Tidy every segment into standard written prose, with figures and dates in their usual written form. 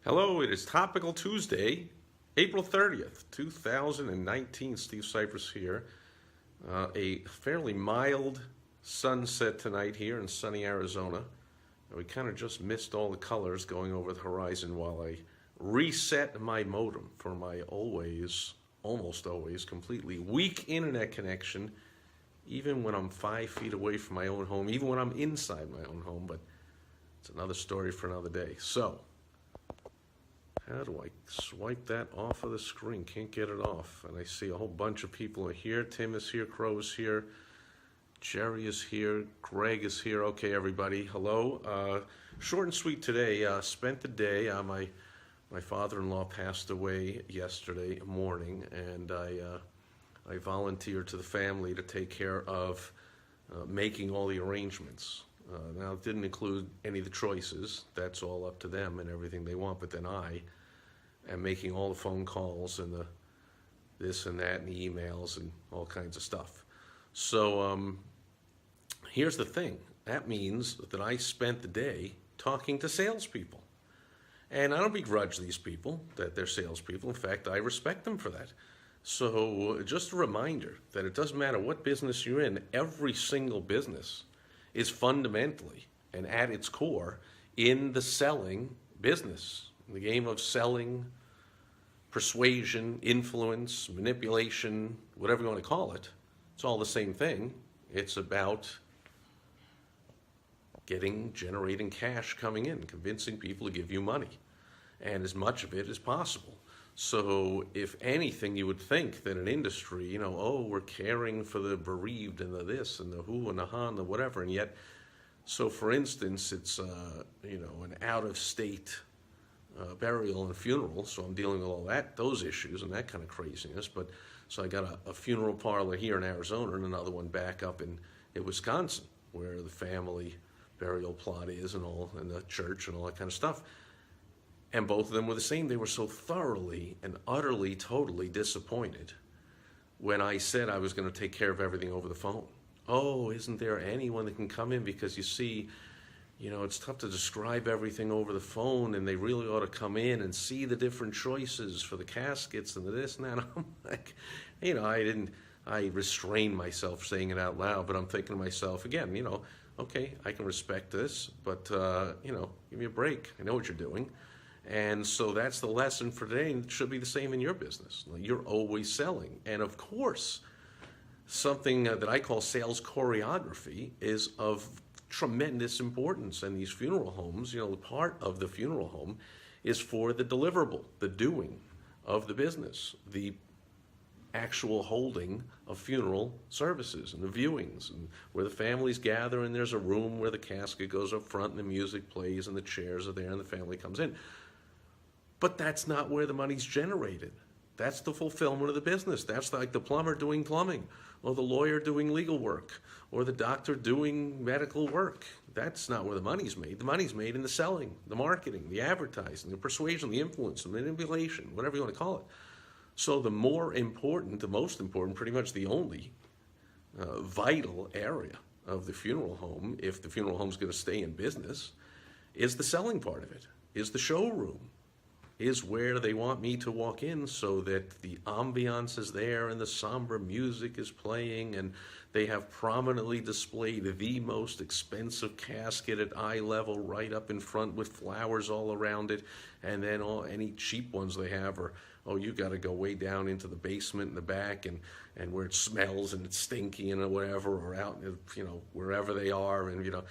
Hello, it is Topical Tuesday, April 30th, 2019. Steve Sipress here. A fairly mild sunset tonight here in sunny Arizona. We kind of just missed all the colors going over the horizon while I reset my modem for my almost always, completely weak internet connection, even when I'm 5 feet away from my own home, even when I'm inside my own home, but it's another story for another day. So, how do I swipe that off of the screen? Can't get it off. And I see a whole bunch of people are here. Tim is here, Crow is here, Jerry is here, Greg is here. Okay, everybody, hello. Short and sweet today. Spent the day, my father-in-law passed away yesterday morning, and I volunteered to the family to take care of making all the arrangements. Now, it didn't include any of the choices. That's all up to them and everything they want. But then I am making all the phone calls and the this and that and the emails and all kinds of stuff. So here's the thing. That means that I spent the day talking to salespeople. And I don't begrudge these people that they're salespeople. In fact, I respect them for that. So just a reminder that it doesn't matter what business you're in, every single business is fundamentally and at its core in the selling business, the game of selling, persuasion, influence, manipulation, whatever you want to call it. It's all the same thing. It's about generating cash coming in, convincing people to give you money, and as much of it as possible. So if anything, you would think that an industry, oh, we're caring for the bereaved and the this and the who and the ha and the whatever, and yet, so for instance, it's, an out-of-state burial and funeral, so I'm dealing with all those issues and that kind of craziness, but so I got a funeral parlor here in Arizona and another one back up in Wisconsin, where the family burial plot is and the church and all that kind of stuff. And both of them were the same. They were so thoroughly and utterly, totally disappointed when I said I was going to take care of everything over the phone. Oh, isn't there anyone that can come in? Because you see, it's tough to describe everything over the phone, and they really ought to come in and see the different choices for the caskets and the this and that. I'm like, I restrained myself saying it out loud, but I'm thinking to myself again, okay, I can respect this, but, give me a break. I know what you're doing. And so that's the lesson for today, and it should be the same in your business. You're always selling. And of course, something that I call sales choreography is of tremendous importance. And these funeral homes, part of the funeral home is for the deliverable, the doing of the business, the actual holding of funeral services and the viewings, and where the families gather, and there's a room where the casket goes up front and the music plays and the chairs are there and the family comes in. But that's not where the money's generated. That's the fulfillment of the business. That's like the plumber doing plumbing, or the lawyer doing legal work, or the doctor doing medical work. That's not where the money's made. The money's made in the selling, the marketing, the advertising, the persuasion, the influence, the manipulation, whatever you want to call it. So the most important, pretty much the only vital area of the funeral home, if the funeral home's going to stay in business, is the selling part of it, is the showroom, is where they want me to walk in so that the ambiance is there and the somber music is playing, and they have prominently displayed the most expensive casket at eye level right up in front with flowers all around it, and then any cheap ones they have are, you got to go way down into the basement in the back and where it smells and it's stinky and whatever, or out, wherever they are, and,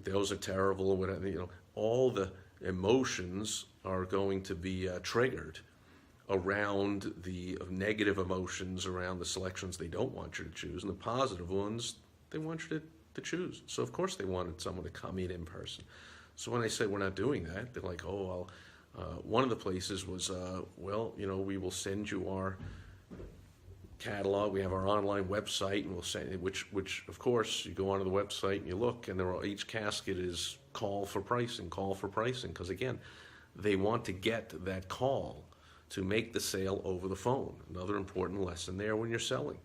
those are terrible, or whatever, all the emotions are going to be triggered around the negative emotions around the selections they don't want you to choose, and the positive ones they want you to choose. So of course they wanted someone to come in person. So when I said we're not doing that, they're like, oh, well, one of the places was, we will send you our catalog. We have our online website, and we'll send it, which of course you go onto the website and you look, and each casket is call for pricing, because again, they want to get that call to make the sale over the phone. Another important lesson there when you're selling.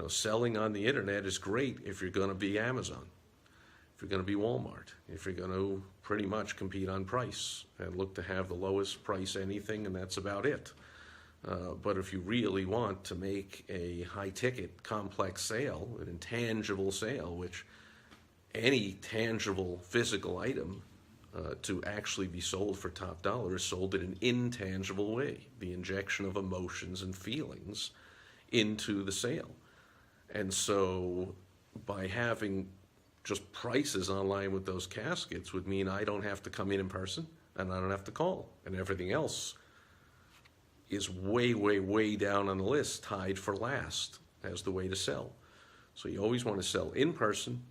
Selling on the internet is great if you're going to be Amazon. if you're going to be Walmart, if you're going to pretty much compete on price and look to have the lowest price anything, and that's about it. But if you really want to make a high-ticket, complex sale, an intangible sale, which any tangible physical item to actually be sold for top dollar is sold in an intangible way, the injection of emotions and feelings into the sale. And so by having just prices online with those caskets would mean I don't have to come in person and I don't have to call, and everything else is way, way, way down on the list, tied for last as the way to sell. So you always want to sell in person,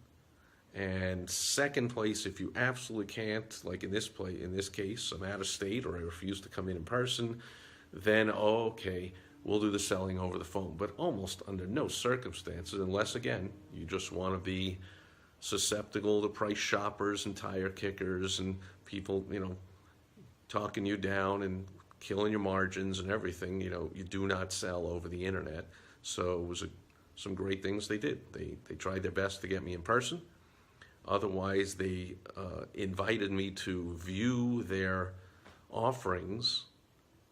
and second place if you absolutely can't, like in this case, I'm out of state or I refuse to come in person, then okay, we'll do the selling over the phone. But almost under no circumstances, unless again, you just want to be susceptible to price shoppers and tire kickers and people, talking you down and killing your margins and everything, you do not sell over the internet. So it was some great things they did. They tried their best to get me in person. Otherwise, they invited me to view their offerings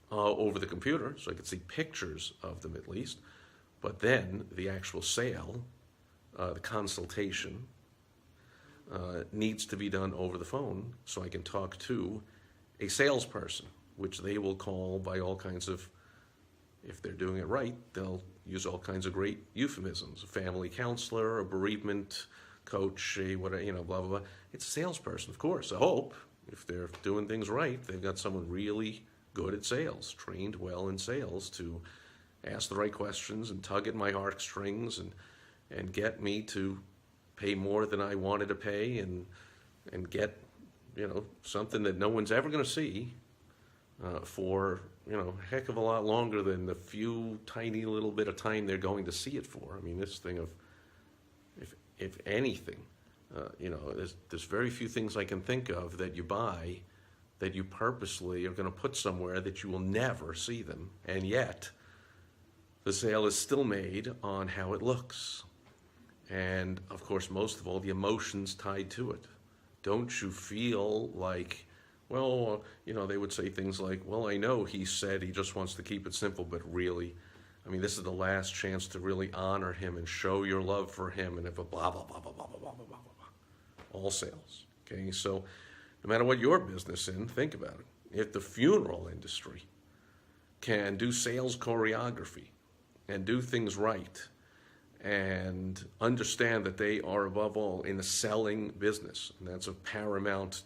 over the computer, so I could see pictures of them at least. But then the actual sale, the consultation, needs to be done over the phone, so I can talk to a salesperson, which they will call by all kinds of, if they're doing it right, they'll use all kinds of great euphemisms: a family counselor, a bereavement coach, a whatever, blah, blah, blah. It's a salesperson, of course. I hope, if they're doing things right, they've got someone really good at sales, trained well in sales, to ask the right questions and tug at my heartstrings and get me to pay more than I wanted to pay and get, something that no one's ever going to see for, a heck of a lot longer than the few tiny little bit of time they're going to see it for. I mean, this thing of, if anything, there's very few things I can think of that you buy that you purposely are going to put somewhere that you will never see them, and yet the sale is still made on how it looks. And of course, most of all, the emotions tied to it. Don't you feel like, well, they would say things like, well, I know he said he just wants to keep it simple, but really, this is the last chance to really honor him and show your love for him, and if a blah, blah, blah, blah, blah, blah, blah, blah, blah, blah. All sales, okay? So no matter what your business in, think about it. If the funeral industry can do sales choreography and do things right and understand that they are above all in a selling business, and that's of paramount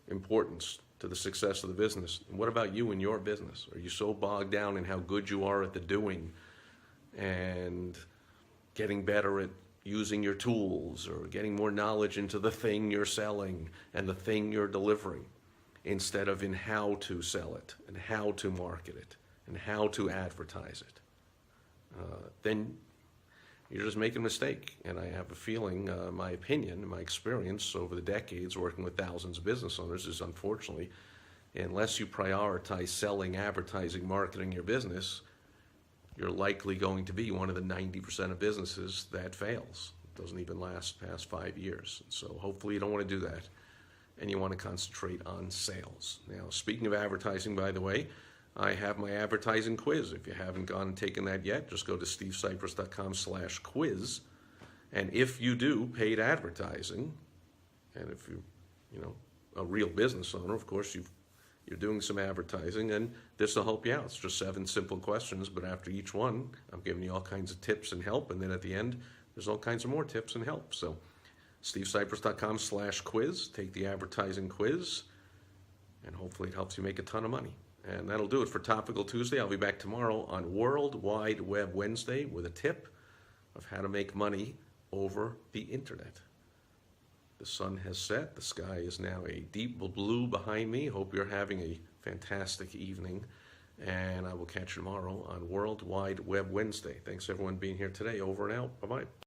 importance to the success of the business. And what about you and your business? Are you so bogged down in how good you are at the doing and getting better at using your tools or getting more knowledge into the thing you're selling and the thing you're delivering, instead of in how to sell it and how to market it and how to advertise it? Then you're just making a mistake. And I have a feeling, my opinion, my experience over the decades working with thousands of business owners is, unfortunately, unless you prioritize selling, advertising, marketing your business, you're likely going to be one of the 90% of businesses that fails. It doesn't even last past 5 years. So hopefully you don't want to do that, and you want to concentrate on sales. Now, speaking of advertising, by the way, I have my advertising quiz. If you haven't gone and taken that yet, just go to stevesipress.com/quiz. And if you do paid advertising, and if you're, a real business owner, of course, you're doing some advertising, and this will help you out. It's just 7 simple questions, but after each one, I'm giving you all kinds of tips and help, and then at the end, there's all kinds of more tips and help. So stevesipress.com/quiz, take the advertising quiz, and hopefully it helps you make a ton of money. And that'll do it for Topical Tuesday. I'll be back tomorrow on World Wide Web Wednesday with a tip of how to make money over the internet. The sun has set. The sky is now a deep blue behind me. Hope you're having a fantastic evening. And I will catch you tomorrow on World Wide Web Wednesday. Thanks everyone being here today. Over and out. Bye-bye.